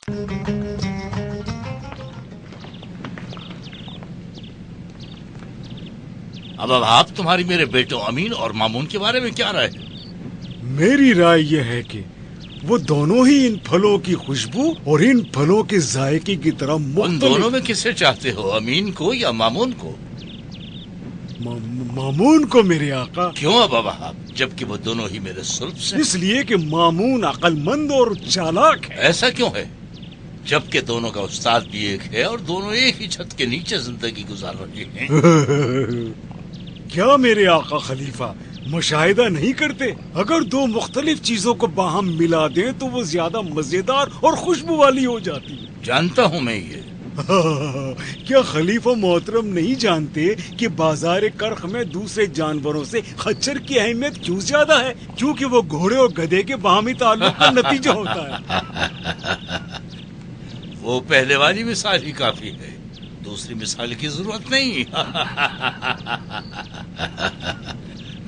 اب آپ تمہاری میرے بیٹوں امین اور مامون کے بارے میں کیا رائے ہے؟ میری رائے یہ ہے کہ وہ دونوں ہی ان پھلوں کی خوشبو اور ان پھلوں کے ذائقے کی طرح مختلف. ان دونوں میں کسے چاہتے ہو، امین کو یا مامون کو؟ مامون کو میرے آقا. کیوں ابا وہاب، جبکہ وہ دونوں ہی میرے صلب سے؟ اس لیے کہ مامون عقل مند اور چالاک ہے. ایسا کیوں ہے جبکہ دونوں کا استاد بھی ایک ہے اور دونوں ایک ہی چھت کے نیچے زندگی گزار رہے ہیں؟ کیا میرے آقا خلیفہ مشاہدہ نہیں کرتے؟ اگر دو مختلف چیزوں کو باہم ملا دیں تو وہ زیادہ مزیدار اور خوشبو والی ہو جاتی ہے. جانتا ہوں میں یہ. کیا خلیفہ محترم نہیں جانتے کہ بازار کرخ میں دوسرے جانوروں سے خچر کی اہمیت کیوں زیادہ ہے؟ کیونکہ وہ گھوڑے اور گدھے کے باہمی تعلق کا نتیجہ ہوتا ہے. وہ پہلے والی مثال ہی کافی ہے، دوسری مثال کی ضرورت نہیں.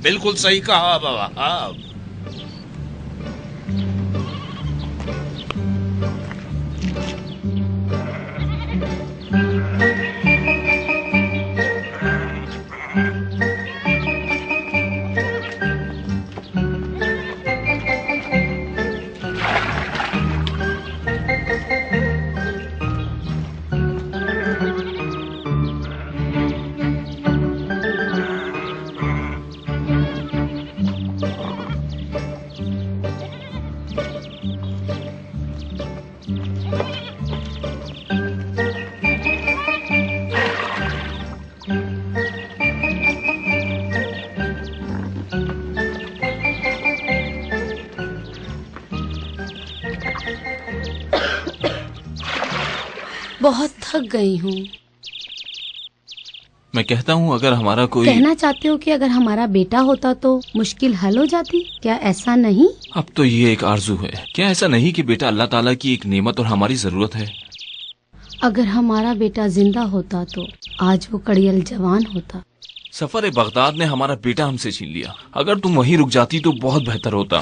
بالکل صحیح کہا بابا. بہت تھک گئی ہوں. میں کہتا ہوں اگر ہمارا کوئی... کہنا چاہتے ہو کہ اگر ہمارا بیٹا ہوتا تو مشکل حل ہو جاتی؟ کیا ایسا نہیں؟ اب تو یہ ایک آرزو ہے. کیا ایسا نہیں کہ بیٹا اللہ تعالیٰ کی ایک نعمت اور ہماری ضرورت ہے؟ اگر ہمارا بیٹا زندہ ہوتا تو آج وہ کڑیل جوان ہوتا. سفر بغداد نے ہمارا بیٹا ہم سے چھین لیا. اگر تم وہیں رک جاتی تو بہت بہتر ہوتا.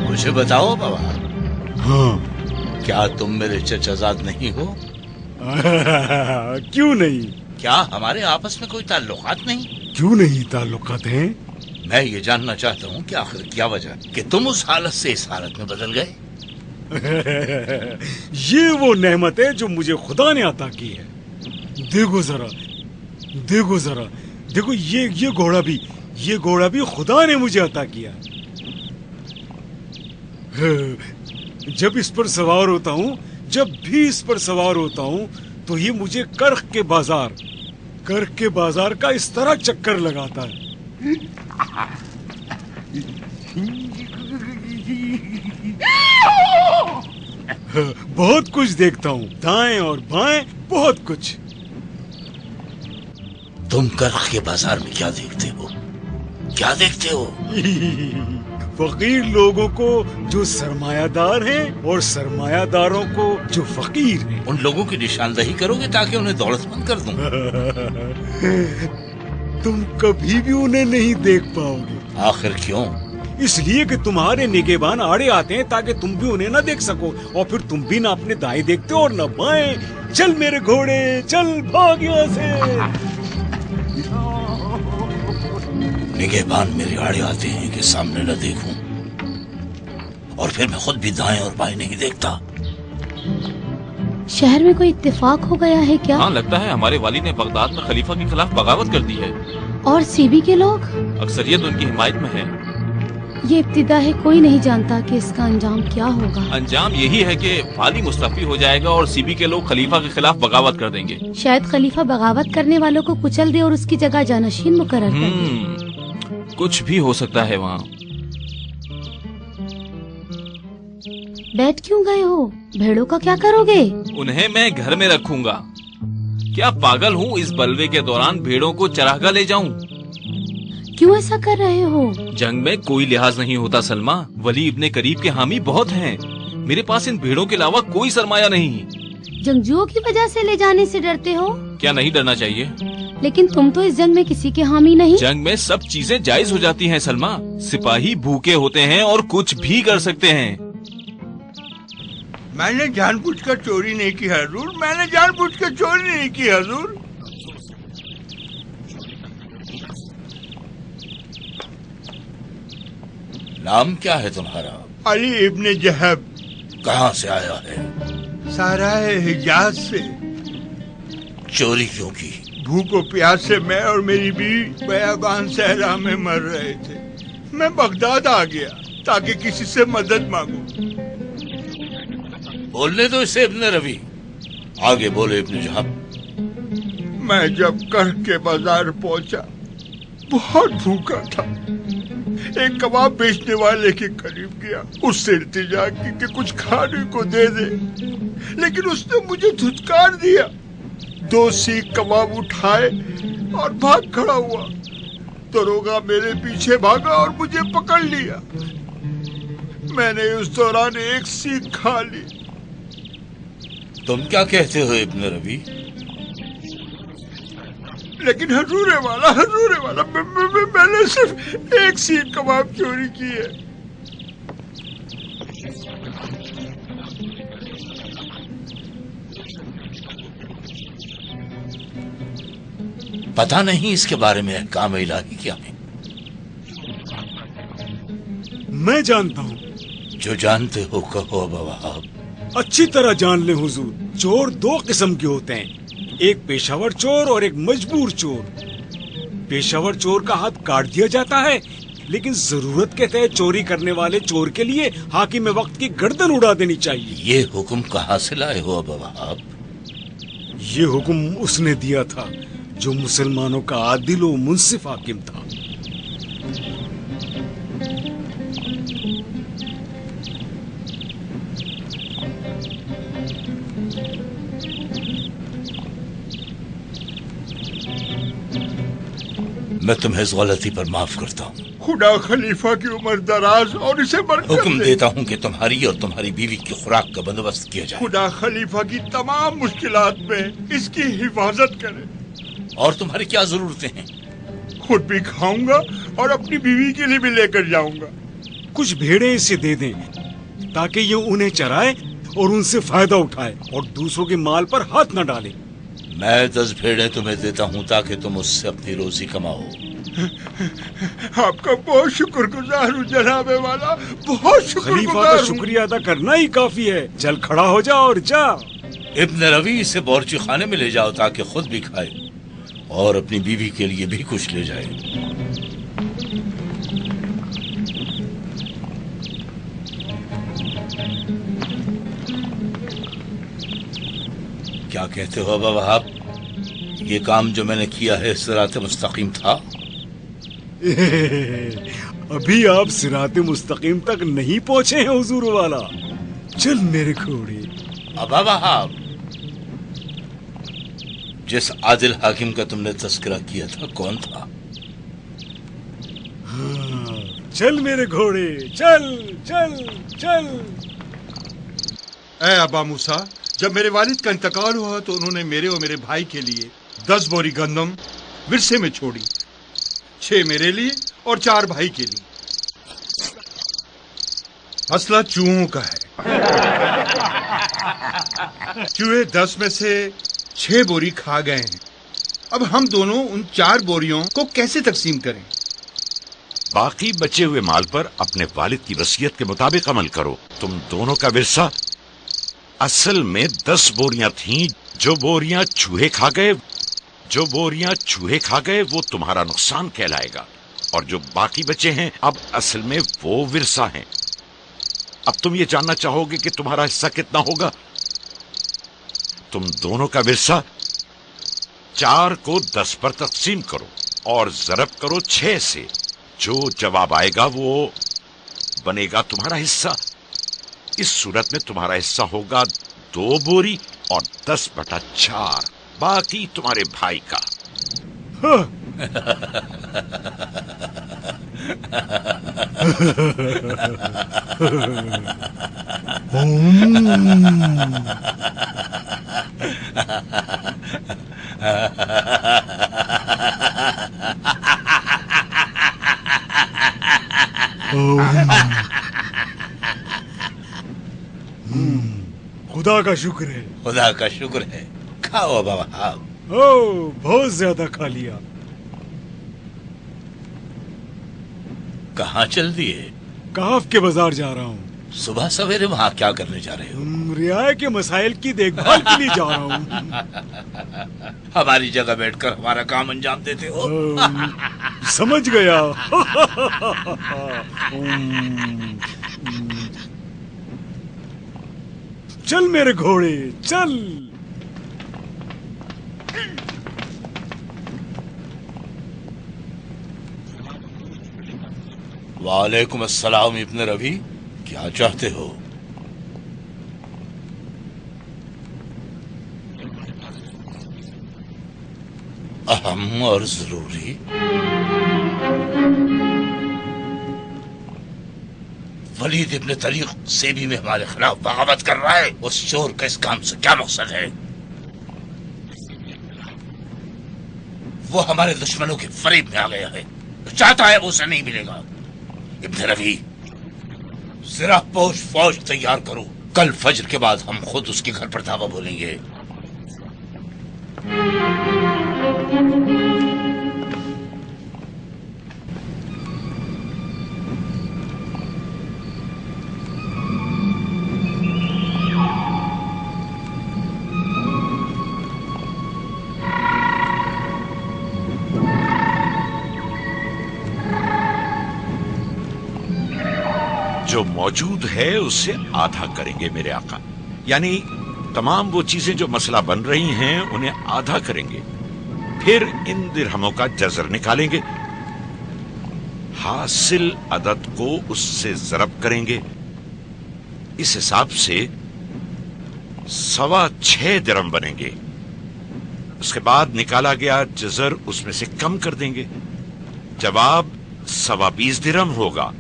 مجھے بتاؤ بابا. ہاں. کیا تم میرے چچا زاد نہیں ہو؟ کیوں نہیں؟ کیا ہمارے آپس میں کوئی تعلقات نہیں؟ کیوں نہیں تعلقات ہیں؟ میں یہ جاننا چاہتا ہوں کہ آخر کیا وجہ کہ تم اس حالت سے اس حالت میں بدل گئے؟ یہ وہ نعمت ہے جو مجھے خدا نے عطا کی ہے. دیکھو ذرا دیکھو یہ گھوڑا بھی خدا نے مجھے عطا کیا. جب اس پر سوار ہوتا ہوں تو یہ مجھے کرخ کے بازار کا اس طرح چکر لگاتا ہے. بہت کچھ دیکھتا ہوں، دائیں اور بائیں، بہت کچھ. تم کرخ کے بازار میں کیا دیکھتے ہو؟ فقیر لوگوں کو جو سرمایہ دار ہیں اور سرمایہ داروں کو جو فقیر ہیں. ان لوگوں کی نشاندہی کرو گے تاکہ انہیں دولت مند کر دوں. تم کبھی بھی انہیں نہیں دیکھ پاؤ گے. آخر کیوں؟ اس لیے کہ تمہارے نگہبان آڑے آتے ہیں تاکہ تم بھی انہیں نہ دیکھ سکو، اور پھر تم بھی نہ اپنے دائیں دیکھتے اور نہ بائیں. چل میرے گھوڑے چل، بھاگ یہاں سے. نگہبان میرے آڑے آتے ہیں کہ سامنے نہ دیکھوں، اور پھر میں خود بھی دائیں اور بائیں نہیں دیکھتا. شہر میں کوئی اتفاق ہو گیا ہے کیا؟ ہاں، لگتا ہے ہمارے والی نے بغداد میں خلیفہ کے خلاف بغاوت کر دی ہے. اور سیبی کے لوگ؟ اکثریت ان کی حمایت میں ہے. یہ ابتدا ہے، کوئی نہیں جانتا کہ اس کا انجام کیا ہوگا. انجام یہی ہے کہ والی مستعفی ہو جائے گا اور سیبی کے لوگ خلیفہ کے خلاف بغاوت کر دیں گے. شاید خلیفہ بغاوت کرنے والوں کو کچل دے اور اس کی جگہ جانشین مقرر کر دے. کچھ بھی ہو سکتا ہے وہاں. بیٹھ کیوں گئے ہو؟ بھیڑوں کا کیا کرو گے؟ انہیں میں گھر میں رکھوں گا. کیا پاگل ہوں اس بلوے کے دوران بھیڑوں کو چراگاہ لے جاؤں؟ کیوں ایسا کر رہے ہو؟ جنگ میں کوئی لحاظ نہیں ہوتا سلمہ. ولی ابن قریب کے حامی بہت ہیں. میرے پاس ان بھیڑوں کے علاوہ کوئی سرمایہ نہیں. जंगजुओं की वजह से ले जाने से डरते हो? क्या नहीं डरना चाहिए? लेकिन तुम तो इस जंग में किसी के हामी नहीं। जंग में सब चीजें जायज हो जाती हैं सलमा। सिपाही भूखे होते हैं और कुछ भी कर सकते हैं। मैंने जानबूझकर चोरी नहीं की हजूर, मैंने जानबूझकर चोरी नहीं की हजूर। नाम क्या है तुम्हारा? अली इब्ने जहब। कहाँ से आया है? साराए हिजाज से। चोरी क्यों की? भूख और प्यास से मैं और मेरी बीवी बयाबान सहरा में मर रहे थे। मैं बगदाद आ गया ताकि किसी से मदद मांगूं। बोलने दो इसे इब्ने रवि। आगे बोले इब्ने जहब। मैं जब कर्ह के बाजार पहुंचा, बहुत भूखा था। एक कबाब बेचने वाले के करीब गया, उससे इल्तिजा की कि कुछ खाने को दे दे, लेकिन उसने मुझे धुतकार दिया। 2 सीख कबाब उठाए और भाग खड़ा हुआ। दरोगा मेरे पीछे भागा और मुझे पकड़ लिया। मैंने उस दौरान 1 सीख खा ली। तुम क्या कहते हो इब्ने रवि? लेकिन हजूरे वाला मैंने सिर्फ 1 सीख कबाब चोरी की है। पता नहीं इसके बारे में अहकाम इलाही क्या है? मैं जानता हूँ। जो जानते हो कहो अबा वहाब। अच्छी तरह जान ले हुजूर। चोर 2 किस्म के होते हैं, एक पेशावर चोर और एक मजबूर चोर। पेशावर चोर का हाथ काट दिया जाता है, लेकिन जरूरत के तहत चोरी करने वाले चोर के लिए हाकिम वक्त की गर्दन उड़ा देनी चाहिए। ये हुक्म कहाँ से लाए हो अबा वहाब? ये हुक्म उसने दिया था जो मुसलमानों का आदिल व मुंसिफ हाकिम था। मैं तुम्हें इस गलती पर माफ करता हूँ। खुदा खलीफा की उम्र दराज और इसे बरकत हुक्म दे। देता हूँ कि तुम्हारी और तुम्हारी बीवी की खुराक का बंदोबस्त किया जाए। खुदा खलीफा की तमाम मुश्किलात में इसकी हिफाजत करे। और तुम्हारी क्या जरूरतें हैं? खुद भी खाऊंगा और अपनी बीवी के लिए भी लेकर जाऊंगा। कुछ भेड़ें इसे दे दें ताकि ये उन्हें चराए और उनसे फायदा उठाए और दूसरों के माल पर हाथ न डाले। मैं 10 भेड़ें तुम्हें देता हूँ ताकि तुम उससे अपनी रोजी कमाओ। आपका बहुत शुक्रगुजार हूँ जनाबे वाला, बहुत खलीफा शुक्रगुजार का हूँ। शुक्रिया अदा करना ही काफी है। चल खड़ा हो जा और जा। इब्ने रवि इसे बावर्ची खाने में ले जाओ ताकि खुद भी खाए और अपनी बीवी के लिए भी कुछ ले जाए। क्या कहते हो अबा वहाब? ये काम जो मैंने किया है सिरात मुस्तकीम था? अभी आप सिराते मुस्तकीम तक नहीं पहुंचे हैं हुजूर वाला। चल मेरे घोड़े। अबा वहाब, जिस आदिल हाकिम का तुमने तस्करा किया था कौन था? हाँ, चल मेरे घोड़े, चल चल चल। ऐ अबा मूसा, जब मेरे वालिद का इंतकाल हुआ तो उन्होंने मेरे और मेरे भाई के लिए 10 बोरी गंदम विरसे में छोड़ी, 6 मेरे लिए और 4 भाई के लिए। मसला चूहों का है। चूहे 10 में से 6 बोरी खा गए हैं। अब हम दोनों उन 4 बोरियों को कैसे तकसीम करें? बाकी बचे हुए माल पर अपने वालिद की वसीयत के मुताबिक अमल करो। तुम दोनों का विरसा असल में 10 बोरियां थीं। जो बोरियां चूहे खा गए वो तुम्हारा नुकसान कहलाएगा, और जो बाकी बचे हैं अब असल में वो विरसा हैं। अब तुम ये जानना चाहोगे कि तुम्हारा हिस्सा कितना होगा। तुम दोनों का विरसा 4 को 10 पर तकसीम करो और ज़रब करो 6 से। जो जवाब आएगा वो बनेगा तुम्हारा हिस्सा। इस सूरत में तुम्हारा हिस्सा होगा 2 बोरी और 10/4, बाकी तुम्हारे भाई का। खुदा का शुक्र है। खुदा का शुक्र है। खाओ अबा वहाब। ओ, बहुत ज्यादा खा लिया। कहाँ चल दिए? काफ के बाजार जा रहा हूँ। सुबह सवेरे वहाँ क्या करने जा रहे हो? रियाया के मसाइल की देखभाल के लिए जा रहा हूँ। हमारी जगह बैठकर हमारा काम अंजाम देते हो। समझ गया। चल मेरे घोड़े चल। वालेकुम अस्सलाम इब्न रवि, क्या चाहते हो? अहम और जरूरी? वलीद इब्न तरीक सेबी में हमारे खिलाफ बगावत कर रहा है। उस चोर का इस काम से क्या मकसद है? वो हमारे दुश्मनों के फरीब में आ गया है। चाहता है वो उसे नहीं मिलेगा। इब्न रवि, जरा पोश फौज तैयार करो। कल फज्र के बाद हम खुद उसके घर पर धावा बोलेंगे। जो मौजूद है उससे आधा करेंगे मेरे आका। यानी तमाम वो चीजें जो मसला बन रही हैं उन्हें आधा करेंगे। फिर इन दिरहमों का जज़र निकालेंगे, हासिल अदद को उससे ज़रब करेंगे। इस हिसाब से 6.25 दिरहम बनेंगे। उसके बाद निकाला गया जज़र उसमें से कम कर देंगे। जवाब 20.25 दिरहम होगा।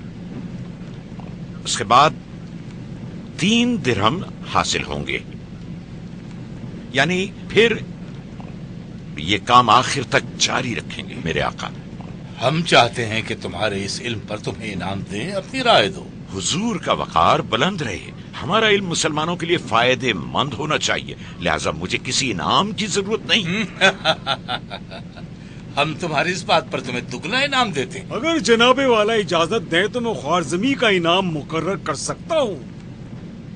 उसके बाद 3 दिरहम हासिल होंगे। यानी फिर ये काम आखिर तक जारी रखेंगे मेरे आका। हम चाहते हैं कि तुम्हारे इस इल्म पर तुम्हें इनाम दें, अपनी राय दो। हुजूर का वकार बुलंद रहे। हमारा इल्म मुसलमानों के लिए फायदेमंद होना चाहिए, लिहाजा मुझे किसी इनाम की जरूरत नहीं। हम तुम्हारी इस बात पर तुम्हें दुगना इनाम देते हैं। अगर जनाबे वाला इजाजत दे तो मैं ख्वारज़मी का इनाम मुकर्रर कर सकता हूँ।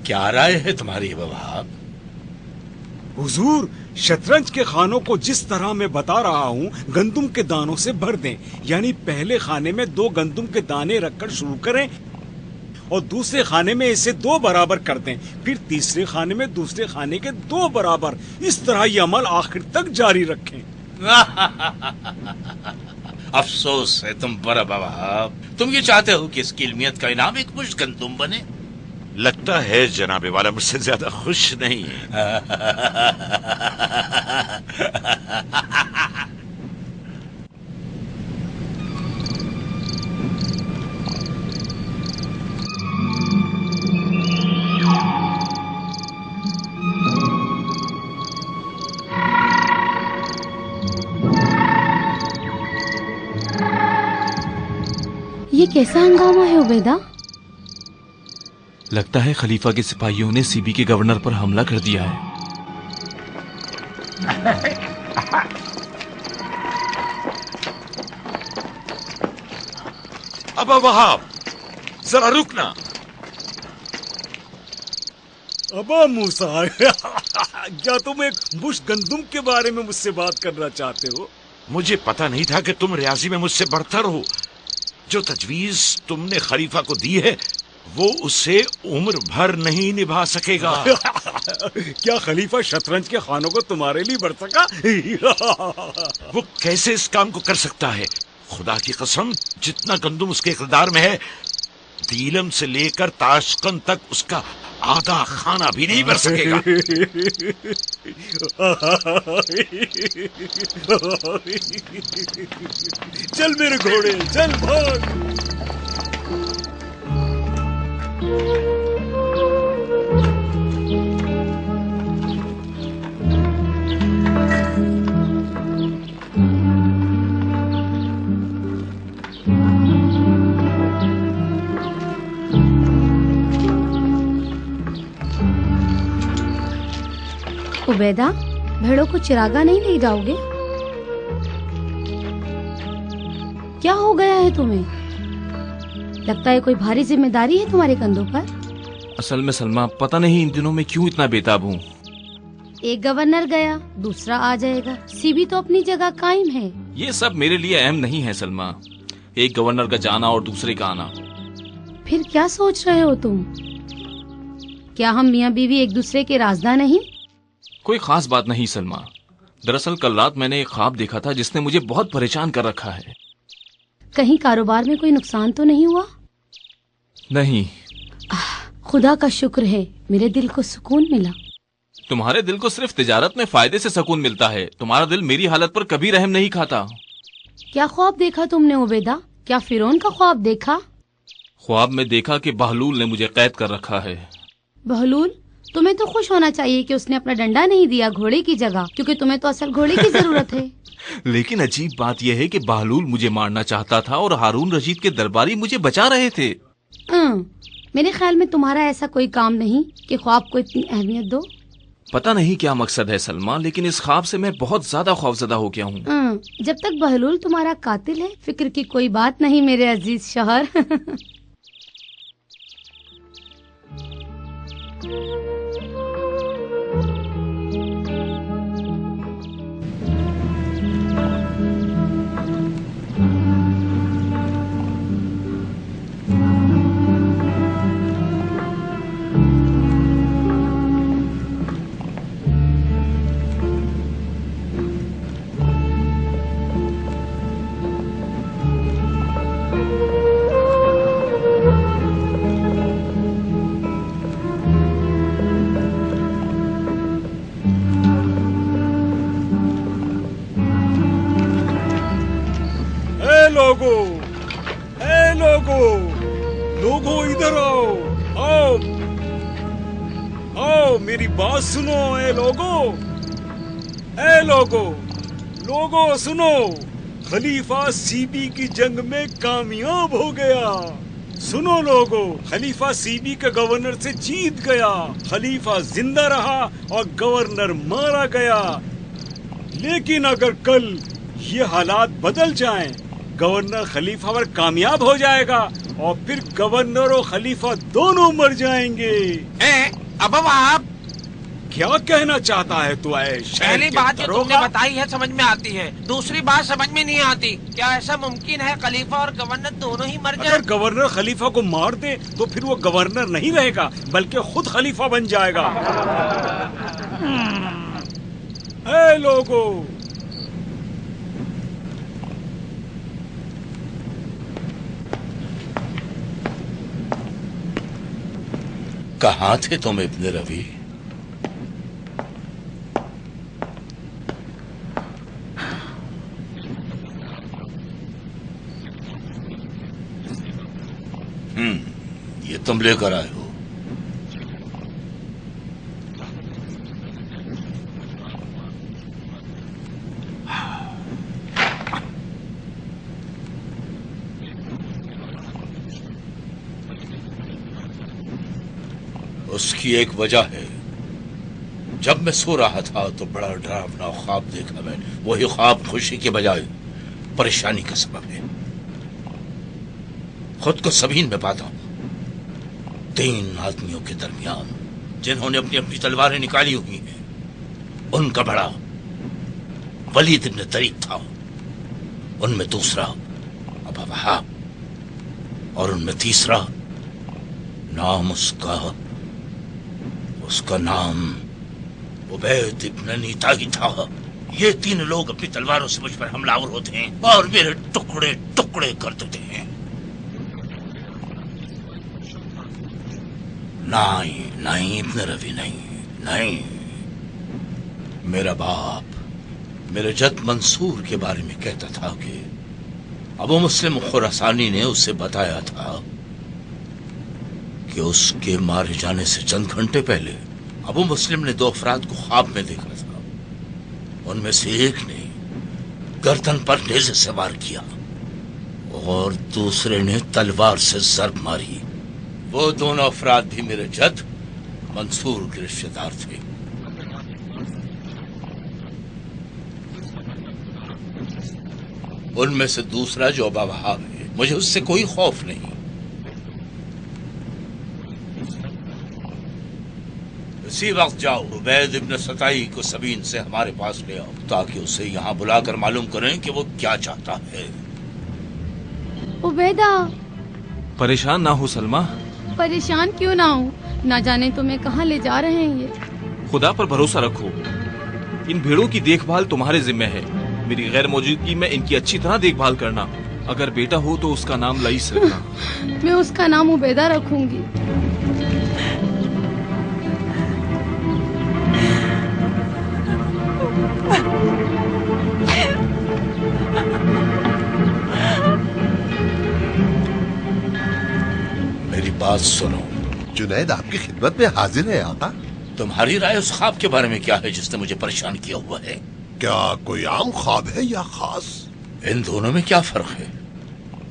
क्या राय है तुम्हारी वहाब? हुजूर, शतरंज के खानों को जिस तरह मैं बता रहा हूँ गंदुम के दानों से भर दें। यानी पहले खाने में 2 गंदुम के दाने रखकर शुरू करें और दूसरे खाने में इसे 2 बराबर कर दें। फिर तीसरे खाने में दूसरे खाने के 2 बराबर। इस तरह ये अमल आखिर तक जारी रखें। अफसोस है तुम पर वहाब। तुम ये चाहते हो कि इसकी इल्मियत का इनाम एक मुश्त गंदुम बने? लगता है जनाबे वाला मुझसे ज्यादा खुश नहीं है। ये कैसा हंगामा है उबैदा? लगता है खलीफा के सिपाहियों ने सीबी के गवर्नर पर हमला कर दिया है। अब वहाब, जरा रुकना। अबा मूसा, क्या तुम एक बुश गंदुम के बारे में मुझसे बात करना चाहते हो? मुझे पता नहीं था कि तुम रियाजी में मुझसे बढ़तर हो। जो तजवीज तुमने खलीफा को दी है वो उसे उम्र भर नहीं निभा सकेगा। क्या खलीफा शतरंज के खानों को तुम्हारे लिए बढ़ सका? वो कैसे इस काम को कर सकता है? खुदा की कसम, जितना गंदुम उसके इक़्तिदार में है, दीलम से लेकर ताशकंद तक उसका आधा खाना भी नहीं भर सकेगा। चल मेरे घोड़े, चल भाग। उबैदा, भेड़ों को चिरागा नहीं ले जाओगे? क्या हो गया है तुम्हें? लगता है कोई भारी जिम्मेदारी है तुम्हारे कंधों पर। असल में सलमा, पता नहीं इन दिनों में क्यों इतना बेताब हूँ। एक गवर्नर गया, दूसरा आ जाएगा। सीबी तो अपनी जगह कायम है। ये सब मेरे लिए अहम नहीं है सलमा, एक गवर्नर का जाना और दूसरे का आना। फिर क्या सोच रहे हो तुम? क्या हम मियाँ बीवी एक दूसरे के राजदार नहीं? कोई खास बात नहीं सलमा, दरअसल कल रात मैंने एक ख्वाब देखा था जिसने मुझे बहुत परेशान कर रखा है। कहीं कारोबार में कोई नुकसान तो नहीं हुआ? नहीं। खुदा का शुक्र है, मेरे दिल को सुकून मिला। तुम्हारे दिल को सिर्फ तिजारत में फायदे से सुकून मिलता है, तुम्हारा दिल मेरी हालत पर कभी रहम नहीं खाता। क्या ख्वाब देखा तुमने उबैदा? क्या फिरौन का ख्वाब देखा? ख्वाब में देखा कि बहलूल ने मुझे कैद कर रखा है। बहलूल? तुम्हें तो खुश होना चाहिए कि उसने अपना डंडा नहीं दिया घोड़े की जगह, क्योंकि तुम्हें तो असल घोड़े की जरूरत है। लेकिन अजीब बात यह है कि बहलूल मुझे मारना चाहता था और हारून रशीद के दरबारी मुझे बचा रहे थे। मेरे ख्याल में तुम्हारा ऐसा कोई काम नहीं कि ख्वाब को इतनी अहमियत दो। पता नहीं क्या मकसद है सलमा, लेकिन इस ख्वाब से मैं बहुत ज्यादा खौफजदा हो गया हूँ। जब तक बहलूल तुम्हारा कातिल है, फिक्र की कोई बात नहीं मेरे अजीज शौहर। लोगो इधर आओ, आओ आओ, मेरी बात सुनो। लोगो सुनो, खलीफा सीबी की जंग में कामयाब हो गया। सुनो लोगो, खलीफा सीबी के गवर्नर से जीत गया। खलीफा जिंदा रहा और गवर्नर मारा गया। लेकिन अगर कल ये हालात बदल जाएं, गवर्नर खलीफा पर कामयाब हो जाएगा और फिर गवर्नर और खलीफा दोनों मर जाएंगे। अब आप क्या कहना चाहता है तू? पहली बात जो तुमने बताई है समझ में आती है, दूसरी बात समझ में नहीं आती। क्या ऐसा मुमकिन है खलीफा और गवर्नर दोनों ही मर जाएं? अगर गवर्नर खलीफा को मार दे तो फिर वो गवर्नर नहीं रहेगा, बल्कि खुद खलीफा बन जाएगा। लोगो, कहाँ थे तुम इब्न रवी? ये तुम लेकर आए हो। उसकी एक वजह है। जब मैं सो रहा था तो बड़ा डरावना ख्वाब देखा मैंने। वही ख्वाब खुशी के बजाय परेशानी का सबब है। खुद को सबीन में पाता हूं, 3 आदमियों के दरमियान जिन्होंने अपनी अपनी तलवारें निकाली हुई हैं। उनका बड़ा वलीद इब्न तरीक था, उनमें दूसरा अबू वहाब और उनमें तीसरा नाम उसका नाम उबैद इब्न नीता ही था। ये 3 लोग अपनी तलवारों से मुझ पर हमलावर होते हैं और मेरे टुकड़े टुकड़े कर देते हैं। नहीं इब्न रवी, नहीं। मेरा बाप मेरे जद मंसूर के बारे में कहता था कि अबू मुस्लिम खुरासानी ने उसे बताया था कि उसके मारे जाने से चंद घंटे पहले अबू मुस्लिम ने 2 अफराद को ख्वाब में देखा था। उनमें से एक ने गर्दन पर नेज़े से वार किया और दूसरे ने तलवार से ज़रब मारी। वो दोनों अफराद भी मेरे जद मंसूर के रिश्तेदार थे। ان میں سے دوسرا جو ابا وہاب ہے، مجھے اس سے کوئی خوف نہیں۔ اسی وقت جاؤ عبید ابن ستائی کو سبین سے ہمارے پاس لے آؤ تاکہ اسے یہاں بلا کر معلوم کریں کہ وہ کیا چاہتا ہے۔ عبیدہ، پریشان نہ ہو سلمہ، پریشان کیوں نہ ہوں، نہ جانے تمہیں کہاں لے جا رہے ہیں یہ۔ خدا پر بھروسہ رکھو، ان بھیڑوں کی دیکھ بھال تمہارے ذمہ ہے، میری غیر موجودگی میں ان کی اچھی طرح دیکھ بھال کرنا۔ اگر بیٹا ہو تو اس کا نام لئیس رکھنا۔ میں اس کا نام عبیدہ رکھوں گی۔ میری بات سنو، جنید آپ کی خدمت میں حاضر ہے آقا۔ تمہاری رائے اس خواب کے بارے میں کیا ہے جس نے مجھے پریشان کیا ہوا ہے؟ کیا کوئی عام خواب ہے یا خاص؟ ان دونوں میں کیا فرق ہے؟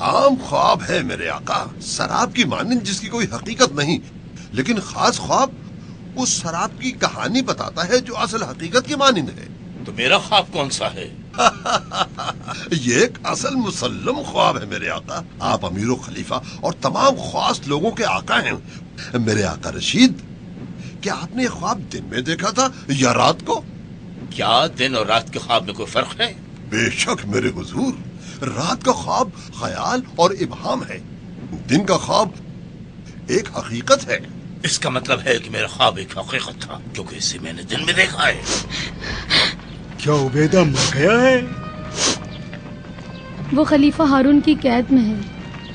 عام خواب ہے میرے آقا، سراب کی مانند جس کی کوئی حقیقت نہیں، لیکن خاص خواب اس سراب کی کہانی بتاتا ہے جو اصل حقیقت کی مانند ہے۔ تو میرا خواب کون سا ہے؟ یہ ایک اصل مسلم خواب ہے میرے آقا۔ آپ امیر و خلیفہ اور تمام خاص لوگوں کے آقا ہیں میرے آقا رشید۔ کیا آپ نے یہ خواب دن میں دیکھا تھا یا رات کو؟ کیا دن اور رات کے خواب میں کوئی فرق ہے؟ بے شک میرے حضور، رات کا خواب خیال اور ابہام ہے، دن کا خواب ایک حقیقت ہے۔ اس کا مطلب ہے کہ میرا خواب ایک حقیقت تھا کیونکہ اسے میں نے دن میں دیکھا ہے۔ کیا عبیدہ مر گیا ہے؟ وہ خلیفہ ہارون کی قید میں ہے۔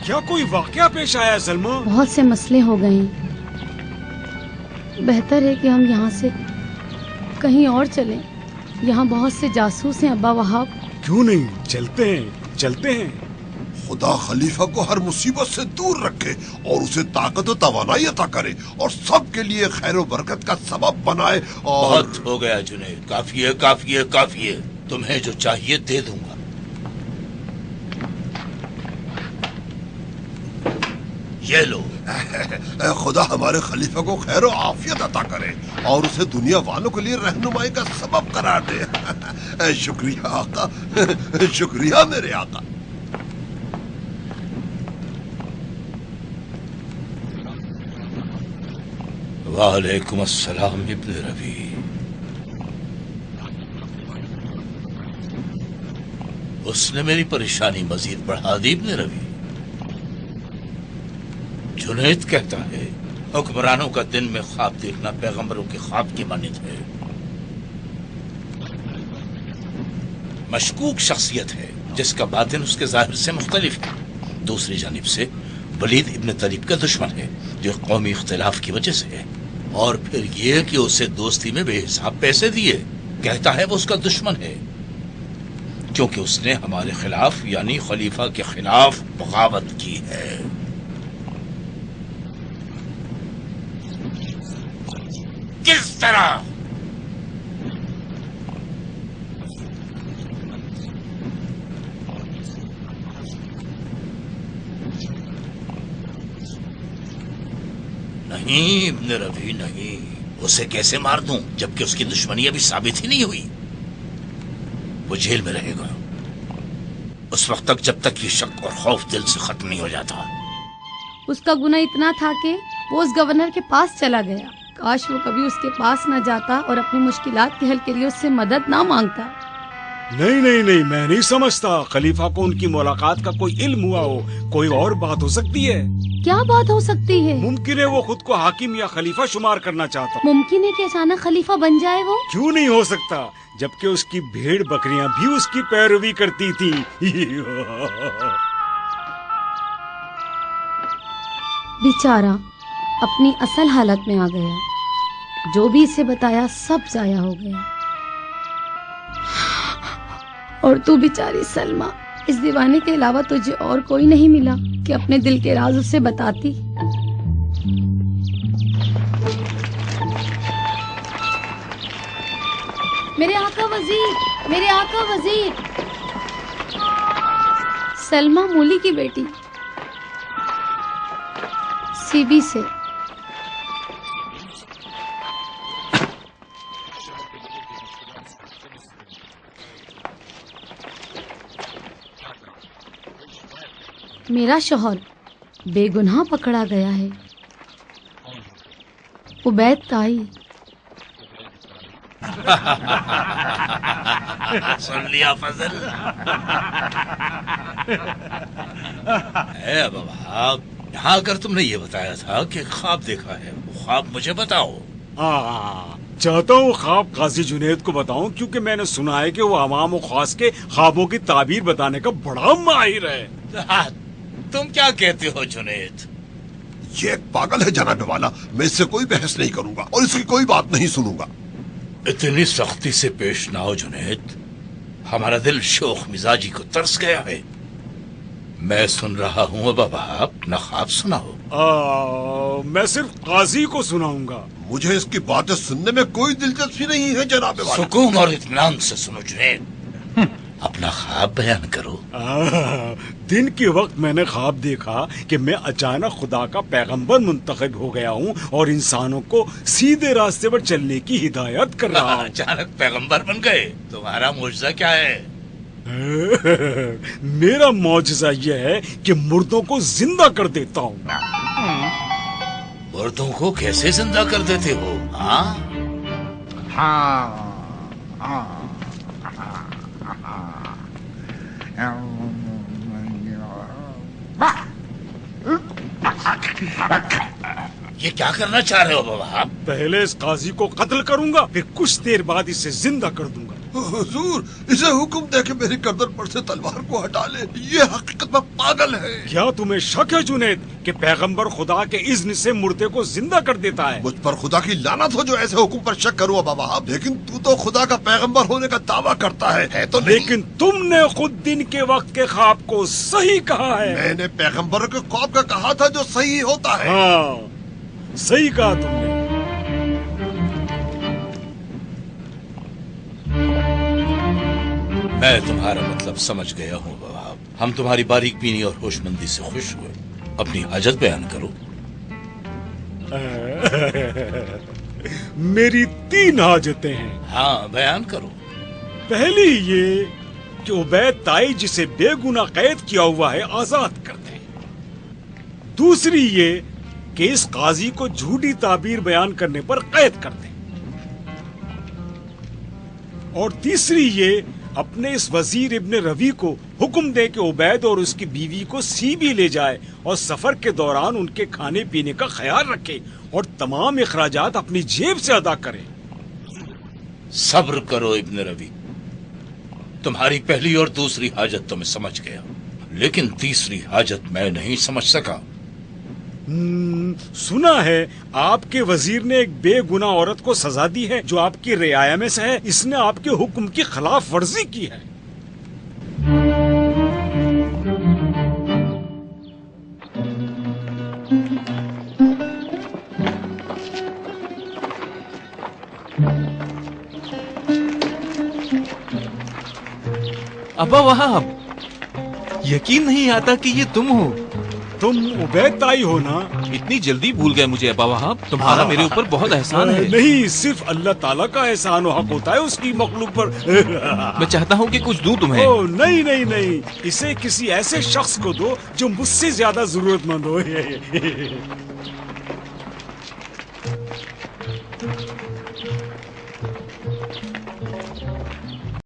کیا کوئی واقعہ پیش آیا سلمہ؟ بہت سے مسئلے ہو گئے ہیں، بہتر ہے کہ ہم یہاں سے کہیں اور چلیں، یہاں بہت سے جاسوس ہیں ابا وہاب۔ کیوں نہیں، چلتے ہیں چلتے ہیں۔ خدا خلیفہ کو ہر مصیبت سے دور رکھے اور اسے طاقت و توانائی عطا کرے اور سب کے لیے خیر و برکت کا سبب بنائے۔ اور بہت ہو گیا جنید، کافی ہے کافی ہے کافی ہے، تمہیں جو چاہیے دے دوں گا۔ یہ لو۔ اے خدا ہمارے خلیفہ کو خیر و عافیت عطا کرے اور اسے دنیا والوں کے لیے رہنمائی کا سبب قرار دے۔ اے شکریہ آقا، شکریہ میرے آقا۔ وعلیکم السلام ابن ربی۔ اس نے میری پریشانی مزید بڑھا دی ابن ربی۔ جنید کہتا ہے حکمرانوں کا دن میں خواب دیکھنا پیغمبروں کے خواب کی مانند ہے۔ مشکوک شخصیت ہے جس کا باطن اس کے ظاہر سے مختلف ہے۔ دوسری جانب سے ولید ابن طلیب کا دشمن ہے جو قومی اختلاف کی وجہ سے ہے، اور پھر یہ کہ اسے دوستی میں بے حساب پیسے دیے، کہتا ہے وہ اس کا دشمن ہے کیونکہ اس نے ہمارے خلاف یعنی خلیفہ کے خلاف بغاوت کی ہے۔ کس طرح؟ نہیں ابن ربی نہیں، اسے کیسے مار دوں جبکہ اس کی دشمنی ابھی ثابت ہی نہیں ہوئی؟ وہ جیل میں رہے گا اس وقت تک جب تک یہ شک اور خوف دل سے ختم نہیں ہو جاتا۔ اس کا گناہ اتنا تھا کہ وہ اس گورنر کے پاس چلا گیا، کاش وہ کبھی اس کے پاس نہ جاتا اور اپنی مشکلات کے حل کے لیے اس سے مدد نہ مانگتا۔ نہیں نہیں نہیں، میں نہیں سمجھتا خلیفہ کو ان کی ملاقات کا کوئی علم ہوا ہو، کوئی اور بات ہو سکتی ہے۔ کیا بات ہو سکتی ہے؟ ممکن ہے وہ خود کو حاکم یا خلیفہ شمار کرنا چاہتا ہو۔ ممکن ہے کہ اچانک خلیفہ بن جائے وہ؟ کیوں نہیں ہو سکتا، جبکہ اس کی بھیڑ بکریاں بھی اس کی پیروی کرتی تھی۔ بیچارہ اپنی اصل حالت میں آ گیا، جو بھی اسے بتایا سب ضائع ہو گیا۔ اور تو بیچاری سلمہ، اس دیوانے کے علاوہ تجھے اور کوئی نہیں ملا کہ اپنے دل کے راز اسے بتاتی۔ میرے آقا وزیر، میرے آقا وزیر، سلمہ مولی کی بیٹی، سی بی سے۔ मेरा शौहर बेगुनाह पकड़ा गया है। उबैद ताई। सुन लिया फजल? है बाबा, यहाँ अगर तुमने ये बताया था कि ख्वाब देखा है, वो ख्वाब मुझे बताओ। चाहता हूँ ख्वाब काजी जुनैद को बताऊं, क्योंकि मैंने सुना है कि वो अवाम और खास के ख्वाबों की ताबीर बताने का बड़ा माहिर है। तुम क्या कहते हो जुनैद? ये एक पागल है जनाब वाला, मैं इससे कोई बहस नहीं करूंगा और इसकी कोई बात नहीं सुनूंगा। इतनी सख्ती से पेश ना हो जुनैद, हमारा दिल शोख मिजाजी को तरस गया है। मैं सुन रहा हूँ बाबा, अपना ख्वाब सुनाओ। मैं सिर्फ काजी को सुनाऊंगा। मुझे इसकी बातें सुनने में कोई दिलचस्पी नहीं है जनाब वाला। सुकून और इत्मीनान से सुनो जुनैद, अपना ख्वाब बयान करो। दिन के वक्त मैंने ख्वाब देखा कि मैं अचानक खुदा का पैगंबर मुंतखब हो गया हूँ और इंसानों को सीधे रास्ते पर चलने की हिदायत कर रहा हूँ। अचानक पैगंबर बन गए? तुम्हारा मौजज़ा क्या है? मेरा मौजज़ा यह है कि मुर्दों को जिंदा कर देता हूँ। मुर्दों को कैसे जिंदा कर देते हो? ये क्या करना चाह रहे हो बाबा? पहले इस काजी को कत्ल करूंगा, फिर कुछ देर बाद इसे जिंदा कर दूंगा। हुजूर, इसे हुक्म दे के मेरी गर्दन पर से तलवार को हटा ले। ये हकीकत में पागल है। क्या तुम्हें शक है जुनैद कि पैगंबर खुदा के इज़्न से मुर्दे को जिंदा कर देता है? मुझ पर खुदा की लानत हो जो ऐसे हुक्म पर शक करूँ बाबा। लेकिन तू तो खुदा का पैगंबर होने का दावा करता है तो नहीं? लेकिन तुमने खुद दिन के वक्त के ख्वाब को सही कहा है। मैंने पैगंबर के ख्वाब का कहा था जो सही होता है। हाँ, सही कहा तुमने। मैं तुम्हारा मतलब समझ गया हूँ बाबा। हम तुम्हारी बारीक बीनी और होशमंदी से खुश हुए। अपनी हाजत बयान करो। मेरी 3 हाजतें हैं। हाँ, बयान करो। पहली ये कि उबैद ताई जिसे बेगुनाह कैद किया हुआ है आजाद कर दे। दूसरी ये कि इस काजी को झूठी ताबीर बयान करने पर कैद कर दे। और तीसरी ये अपने इस वजीर इब्ने रवी को हुक्म दे कि उबैद और उसकी बीवी को सीबी ले जाए और सफर के दौरान उनके खाने पीने का ख्याल रखे और तमाम इखराजात अपनी जेब से अदा करे। सब्र करो इब्ने रवी, तुम्हारी पहली और दूसरी हाजत तो मैं समझ गया, लेकिन तीसरी हाजत मैं नहीं समझ सका। सुना है आपके वजीर ने एक बेगुनाह औरत को सजा दी है जो आपकी रियाया में से है। इसने आपके हुक्म की खिलाफ वर्जी की है। अब्बा वहाब, यकीन नहीं आता कि ये तुम हो। तुम उबैद ताई हो ना? इतनी जल्दी भूल गए मुझे अब्बा वहाब। तुम्हारा मेरे ऊपर बहुत एहसान है। नहीं, सिर्फ अल्लाह ताला का एहसान और हक होता है उसकी मखलूक पर। मैं चाहता हूँ कि कुछ दूं तुम्हें। ओ, नहीं नहीं नहीं, इसे किसी ऐसे शख्स को दो जो मुझसे ज्यादा जरूरतमंद हो।